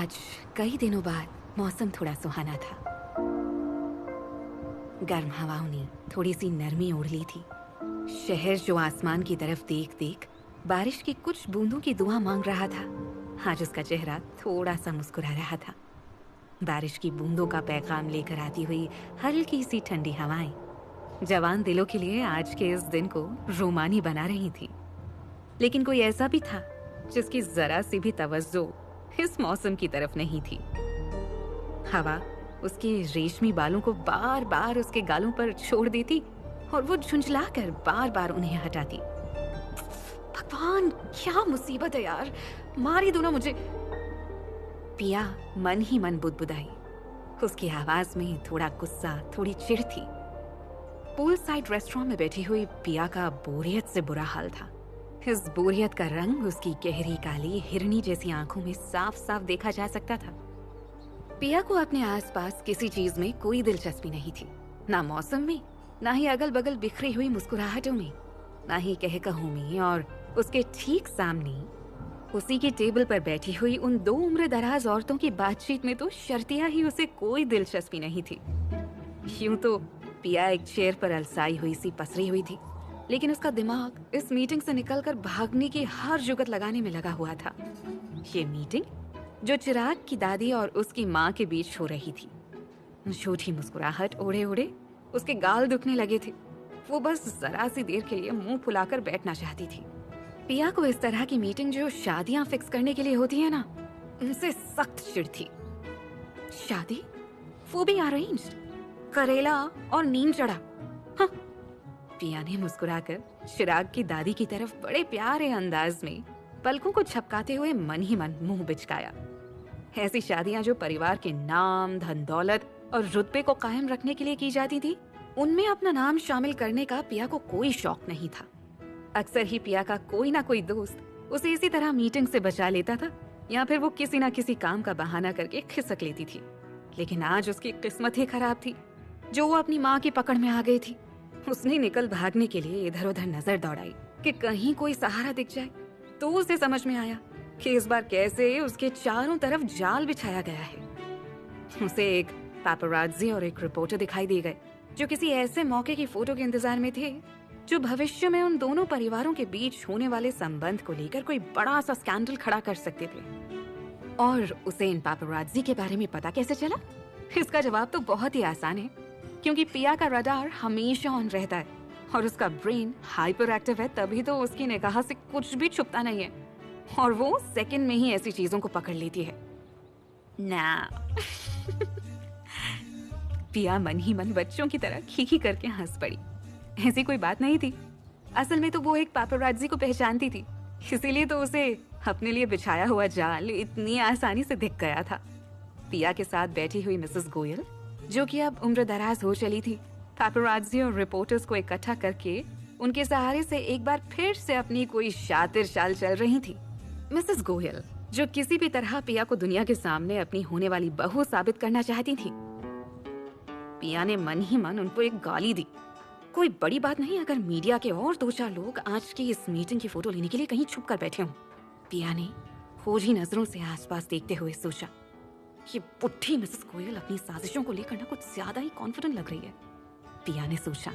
आज कई दिनों बाद मौसम थोड़ा सुहाना था। गर्म हवाओं ने थोड़ी सी नरमी ओढ़ ली थी। शहर जो आसमान की तरफ देख देख बारिश की कुछ बूंदों की दुआ मांग रहा था, आज उसका चेहरा थोड़ा सा मुस्कुरा रहा था। बारिश की बूंदों का पैगाम लेकर आती हुई हल्की सी ठंडी हवाएं जवान दिलों के लिए आज के इस दिन को रोमानी बना रही थी। लेकिन कोई ऐसा भी था जिसकी जरा सी भी तवज्जो इस मौसम की तरफ नहीं थी। हवा उसके रेशमी बालों को बार बार उसके गालों पर छोड़ देती और वो झुंझलाकर बार बार उन्हें हटाती। भगवान, क्या मुसीबत है यार, मार ही दो ना मुझे। पिया मन ही मन बुदबुदाई। उसकी आवाज में थोड़ा गुस्सा, थोड़ी चिढ़ थी। पूल साइड रेस्टोरेंट में बैठी हुई पिया का बोरियत से बुरा हाल था। इस बोरियत का रंग उसकी गहरी काली हिरनी जैसी आंखों में साफ साफ देखा जा सकता था। पिया को अपने आसपास किसी चीज में कोई दिलचस्पी नहीं थी, ना मौसम में, ना ही अगल बगल बिखरी हुई मुस्कुराहटों में, ना ही कहकहों में। और उसके ठीक सामने उसी की टेबल पर बैठी हुई उन दो उम्र दराज औरतों की बातचीत में तो शर्तिया ही उसे कोई दिलचस्पी नहीं थी। यूं तो पिया एक चेयर पर अलसाई हुई सी पसरी हुई थी, लेकिन उसका दिमाग इस मीटिंग से निकलकर भागने की हर जुगत लगाने में लगा हुआ था। ये मीटिंग जो चिराग की दादी और उसकी माँ के बीच हो रही थी। झूठी मुस्कुराहट ओढ़े ओढ़े उसके गाल दुखने लगे थे। वो बस जरा सी देर के लिए मुंह फुलाकर बैठना चाहती थी। पिया को इस तरह की मीटिंग जो शादियां फिक्स करने के लिए होती है ना, उनसे सख्त चिढ़ थी। शादी, वो भी अरेंज्ड, करेला और नींद चढ़ा। हाँ। पिया ने मुस्कुराकर चिराग की दादी की तरफ बड़े प्यारे अंदाज में पलकों को झपकाते हुए मन ही मन मुंह बिचकाया। ऐसी शादियां जो परिवार के नाम, धन दौलत और रुतबे को कायम रखने के लिए की जाती थी, उनमें अपना नाम शामिल करने का पिया को कोई शौक नहीं था। अक्सर ही पिया का कोई ना कोई दोस्त उसे इसी तरह मीटिंग से बचा लेता था, या फिर वो किसी ना किसी काम का बहाना करके खिसक लेती थी। लेकिन आज उसकी किस्मत ही खराब थी जो वो अपनी माँ की पकड़ में आ गई थी। उसने निकल भागने के लिए इधर उधर नजर दौड़ाई कि कहीं कोई सहारा दिख जाए। तो उसे समझ में आया कि इस बार कैसे उसके चारों तरफ जाल बिछाया गया है। उसे एक पैपराज़ी और एक रिपोर्टर दिखाई दे गए जो किसी ऐसे मौके की फोटो के इंतजार में थे जो भविष्य में उन दोनों परिवारों के बीच होने वाले संबंध को लेकर कोई बड़ा सा स्कैंडल खड़ा कर सकते थे। और उसे इन पैपराज़ी के बारे में पता कैसे चला? इसका जवाब तो बहुत ही आसान है, क्योंकि पिया का रडार हमेशा ऑन रहता है और उसका ब्रेन हाइपर एक्टिव है, तभी तो उसकी निगाह से कुछ भी छुपता नहीं है और वो सेकंड में ही ऐसी चीजों को पकड़ लेती है ना। पिया मन ही मन बच्चों की तरह खीखी करके हंस पड़ी। ऐसी कोई बात नहीं थी। असल में तो वो एक पैपराज़ी को पहचानती थी, इसीलिए तो उसे अपने लिए बिछाया हुआ जाल इतनी आसानी से दिख गया था। पिया के साथ बैठी हुई मिसेस गोयल, जो कि अब उम्र दराज हो चली थी, पैपराज़ी और रिपोर्टर्स को इकट्ठा करके उनके सहारे से एक बार फिर से अपनी कोई शातिर चाल चल रही थी। मिसेस गोयल, जो किसी भी तरह पिया को दुनिया के सामने अपनी होने वाली बहू साबित करना चाहती थी। पिया ने मन ही मन उनको एक गाली दी। कोई बड़ी बात नहीं अगर मीडिया के और दो चार लोग आज की इस मीटिंग की फोटो लेने के लिए कहीं छुप कर बैठे हों। पिया ने खोजी नजरों से आसपास देखते हुए सोचा, ये बुढ़ी मिसेस गोयल अपनी साजिशों को लेकर ना कुछ ज्यादा ही कॉन्फिडेंट लग रही है। पिया ने सोचा,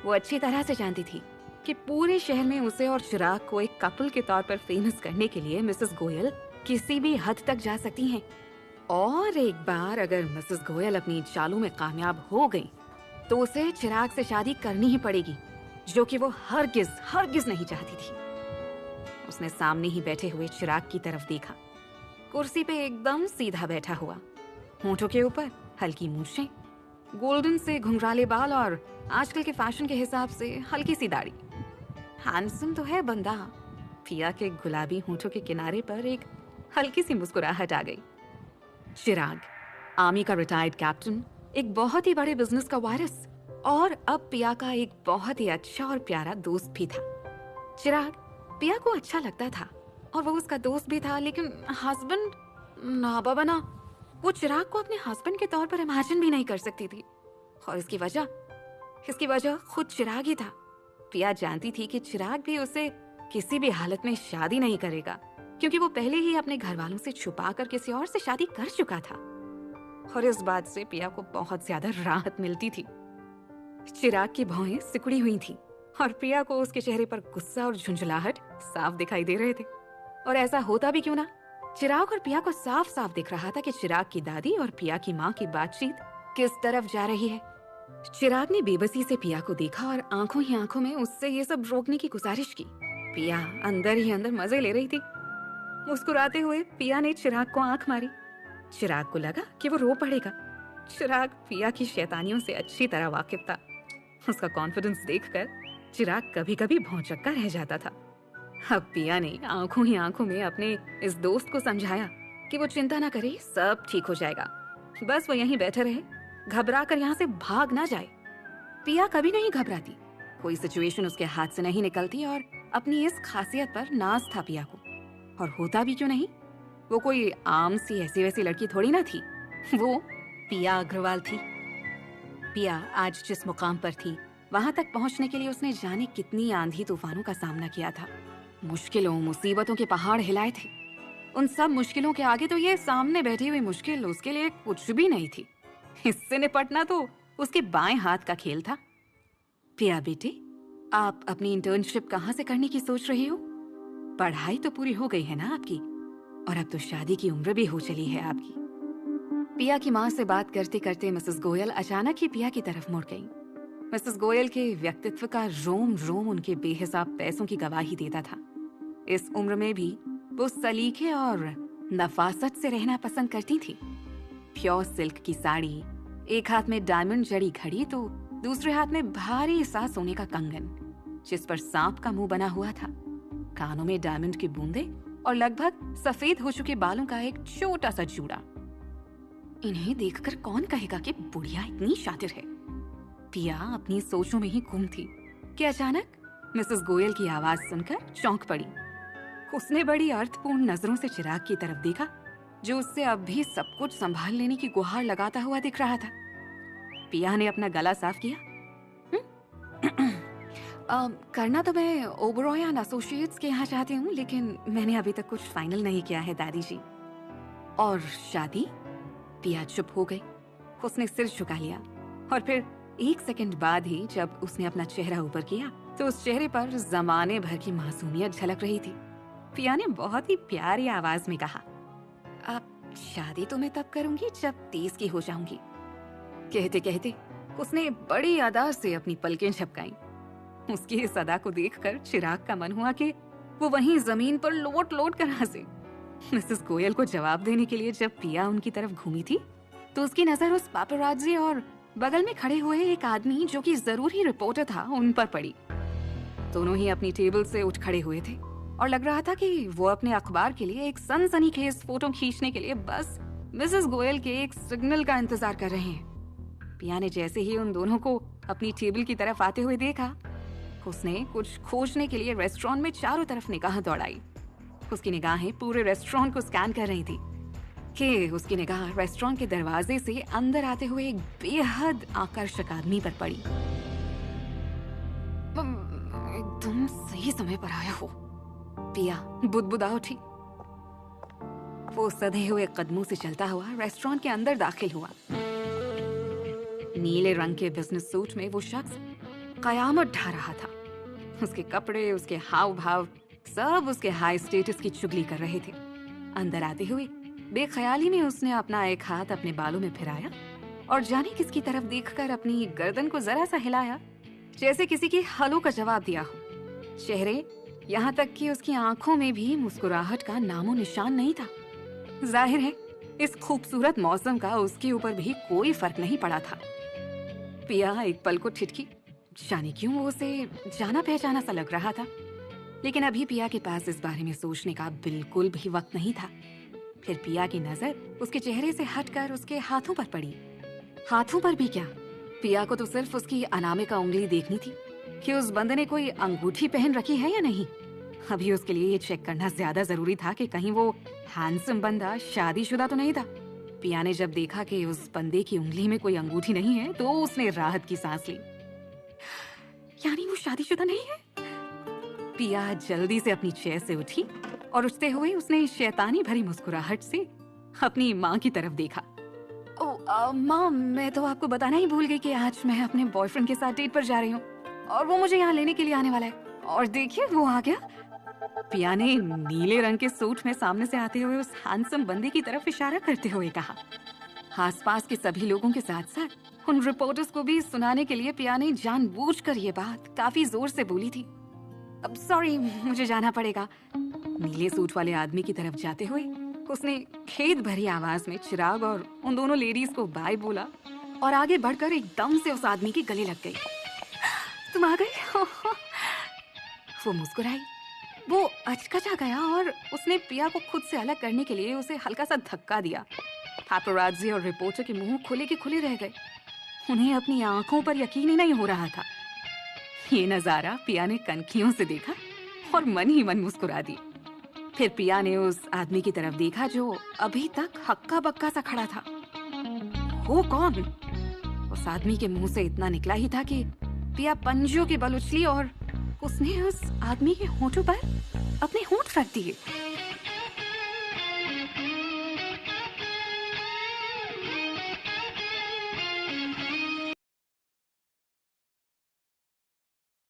वो अच्छी तरह से जानती थी कि पूरे शहर में उसे और चिराग को एक कपल के तौर पर फेमस करने के लिए मिसेस गोयल किसी भी हद तक जा सकती हैं। और एक बार अगर मिसेस गोयल अपनी चालों में कामयाब हो गई तो उसे चिराग से शादी करनी ही पड़ेगी, जो कि वो हरगिज नहीं चाहती थी। उसने सामने ही बैठे हुए चिराग की तरफ देखा। कुर्सी पे एकदम सीधा बैठा हुआ, होंठों के ऊपर हल्की मूछें, गोल्डन से घुंघराले बाल और आजकल के फैशन के हिसाब से हल्की सी दाढ़ी। हैंडसम तो है बंदा। पिया के गुलाबी होंठों के किनारे पर एक हल्की सी मुस्कुराहट आ गई। चिराग, आर्मी का रिटायर्ड कैप्टन, एक बहुत ही बड़े बिजनेस का वारिस और अब पिया का एक बहुत ही अच्छा और प्यारा दोस्त भी था। चिराग पिया को अच्छा लगता था और वो उसका दोस्त भी था, लेकिन हस्बैंड ना बाबा ना, वो चिराग को अपने हस्बैंड के तौर पर इमेजिन भी नहीं कर सकती थी। और इसकी वजह खुद चिराग ही था। पिया जानती थी कि चिराग भी उसे किसी भी हालत में शादी नहीं करेगा, क्योंकि वो पहले ही अपने घर वालों से छुपा कर किसी और से शादी कर चुका था। और इस बात से पिया को बहुत ज्यादा राहत मिलती थी। चिराग की भौहें सिकुड़ी हुई थी और पिया को उसके चेहरे पर गुस्सा और झुंझलाहट साफ दिखाई दे रहे थे। और ऐसा होता भी क्यों ना, चिराग और पिया को साफ साफ दिख रहा था कि चिराग की दादी और पिया की माँ की बातचीत किस तरफ जा रही है। चिराग ने बेबसी से पिया को देखा और आंखों ही आंखों में उससे ये सब रोकने की गुजारिश की। पिया अंदर ही अंदर मजे ले रही थी। मुस्कुराते हुए पिया ने चिराग को आंख मारी। चिराग को लगा कि वो रो पड़ेगा। चिराग पिया की शैतानियों से अच्छी तरह वाकिफ था। उसका कॉन्फिडेंस देखकर चिराग कभी कभी भौंचक्का रह जाता था। अब पिया ने आंखों ही आंखों में अपने इस दोस्त को समझाया कि वो चिंता ना करे, सब ठीक हो जाएगा, बस वो यहीं बैठे रहे, घबरा कर यहाँ से भाग ना जाए। पिया कभी नहीं घबराती, कोई सिचुएशन उसके हाथ से नहीं निकलती और अपनी इस खासियत पर नाज था पिया को। और होता भी क्यों नहीं, वो कोई आम सी ऐसी वैसी लड़की थोड़ी ना थी, वो पिया अग्रवाल थी। पिया आज जिस मुकाम पर थी वहां तक पहुंचने के लिए उसने जाने कितनी आंधी तूफानों का सामना किया था। मुश्किलों मुसीबतों के पहाड़ हिलाए थे। उन सब मुश्किलों के आगे तो ये सामने बैठी हुई मुश्किल उसके लिए कुछ भी नहीं थी। इससे निपटना तो उसके बाएं हाथ का खेल था। पिया बेटे, आप अपनी इंटर्नशिप कहाँ से करने की सोच रही हो? पढ़ाई तो पूरी हो गई है ना आपकी, और अब तो शादी की उम्र भी हो चली है आपकी। पिया की माँ से बात करते करते मिसेस गोयल अचानक ही पिया की तरफ मुड़ गई। मिसेस गोयल के व्यक्तित्व का रोम रोम उनके बेहिसाब पैसों की गवाही देता था। इस उम्र में भी वो सलीके और नफासत से रहना पसंद करती थी। प्योर सिल्क की साड़ी, एक हाथ में डायमंड जड़ी घड़ी तो दूसरे हाथ में भारी सा सोने का कंगन जिस पर सांप का मुंह बना हुआ था, कानों में डायमंड की बूंदे और लगभग सफेद हो चुके बालों का एक छोटा सा जूड़ा। इन्हें देखकर कौन कहेगा कि बुढ़िया इतनी शातिर है। पिया अपनी सोचों में ही गुम थी कि अचानक मिसेस गोयल की आवाज सुनकर चौंक पड़ी। उसने बड़ी अर्थपूर्ण नजरों से चिराग की तरफ देखा, जो उससे अब भी सब कुछ संभाल लेने की गुहार लगाता हुआ दिख रहा था। पिया ने अपना गला साफ किया। करना तो मैं ओबरॉय एंड एसोसिएट्स के यहाँ चाहती हूँ, लेकिन मैंने अभी तक कुछ फाइनल नहीं किया है दादी जी। और शादी? पिया चुप हो गई। उसने सिर झुका लिया और फिर एक सेकंड बाद ही जब उसने अपना चेहरा ऊपर किया तो उस चेहरे पर जमाने भर की मासूमियत झलक रही थी। पिया ने बहुत ही प्यारी आवाज में कहा, अब शादी तो मैं तब करूंगी जब 30 की हो जाऊंगी। कहते कहते उसने बड़ी अदा से अपनी पलकें झपकाई। उसकी इस अदा को देखकर चिराग का मन हुआ कि वो वहीं जमीन पर लोट लोट कर हंसे। मिसेस गोयल को जवाब देने के लिए जब पिया उनकी तरफ घूमी थी तो उसकी नजर उस पापराजी और बगल में खड़े हुए एक आदमी जो कि जरूरी रिपोर्टर था उन पर पड़ी। दोनों ही अपनी टेबल से उठ खड़े हुए थे और लग रहा था कि वो अपने अखबार के लिए एक सनसनीखेज फोटो खींचने के लिए बस मिसेस गोयल के एक सिग्नल का इंतजार कर रहे हैं। पिया ने जैसे ही उन दोनों को अपनी टेबल की तरफ आते हुए देखा, उसने कुछ खोजने के लिए रेस्टोरेंट में चारों तरफ निगाह दौड़ाई। उसकी निगाहें पूरे रेस्टोरेंट को स्कैन कर रही थी कि उसकी निगाह रेस्टोरेंट के दरवाजे से अंदर आते हुए एक बेहद आकर्षक आदमी पर पड़ी। एकदम सही समय पर आया हो, पिया बुदबुदा उठी। वो सधे हुए कदमों से चलता हुआ रेस्टोरेंट के अंदर दाखिल हुआ। नीले रंग के बिजनेस सूट में वो शख्स कयामत ढा रहा था। उसके कपड़े, उसके हाव भाव सब उसके हाई स्टेटस की चुगली कर रहे थे। अंदर आते हुए बेख्याली में उसने अपना एक हाथ अपने बालों में फिराया और जाने किसकी तरफ देखकर अपनी गर्दन को जरा सा हिलाया, जैसे किसी के हलो का जवाब दिया हो। चेहरे, यहाँ तक कि उसकी आंखों में भी मुस्कुराहट का नामो निशान नहीं था। जाहिर है इस खूबसूरत मौसम का उसके ऊपर भी कोई फर्क नहीं पड़ा था। पिया एक पल को ठिठकी। जाने क्यों वो उसे जाना पहचाना सा लग रहा था, लेकिन अभी पिया के पास इस बारे में सोचने का बिल्कुल भी वक्त नहीं था। फिर पिया की नजर उसके चेहरे से हटकर उसके हाथों पर पड़ी। हाथों पर भी क्या, पिया को तो सिर्फ उसकी अनामिका उंगली देखनी थी कि उस बंदे ने कोई अंगूठी पहन रखी है या नहीं। अभी उसके लिए ये चेक करना ज्यादा जरूरी था कि कहीं वो हैंडसम बंदा शादीशुदा तो नहीं था। पिया ने जब देखा कि उस बंदे की उंगली में कोई अंगूठी नहीं है तो उसने राहत की सांस ली। यानी वो शादीशुदा नहीं है? पिया जल्दी से अपनी चेयर से उठी और उठते हुए उसने शैतानी भरी मुस्कुराहट से अपनी माँ की तरफ देखा। माँ, मैं तो आपको बताना ही भूल गई कि आज मैं अपने बॉयफ्रेंड के साथ डेट पर जा रही हूँ और वो मुझे यहाँ लेने के लिए आने वाला है। और देखिए वो आ गया। पिया ने नीले रंग के सूट में सामने से आते हुए उस हैंडसम बंदे की तरफ इशारा करते हुए कहा। आसपास के सभी लोगों के साथ साथ उन रिपोर्टर्स को भी सुनाने के लिए पिया ने जानबूझकर ये बात काफी जोर से बोली थी। अब सॉरी, मुझे जाना पड़ेगा। नीले सूट वाले आदमी की तरफ जाते हुए उसने खेद भरी आवाज में चिराग और उन दोनों लेडीज को बाय बोला और आगे बढ़कर एकदम से उस आदमी के गले लग गई। तुम आ गए? वो मुस्कुराई। वो अचकचा गया और उसने पिया को खुद से अलग करने के लिए उसे हल्का सा धक्का दिया। पैपराज़ी और रिपोर्टर के मुंह खुले के खुले रह गए। उन्हें अपनी आंखों पर यकीन ही नहीं हो रहा था। ये नजारा पिया ने कनखियों से देखा और मन ही मन मुस्कुरा दी। फिर पिया ने उस आदमी की तरफ देखा जो अभी तक हक्का बक्का सा खड़ा था। वो कौन? उस आदमी के मुंह से इतना निकला ही था कि पिया पंजों के बल उछली और उसने उस आदमी के होठों पर अपने होंठ रख दिए।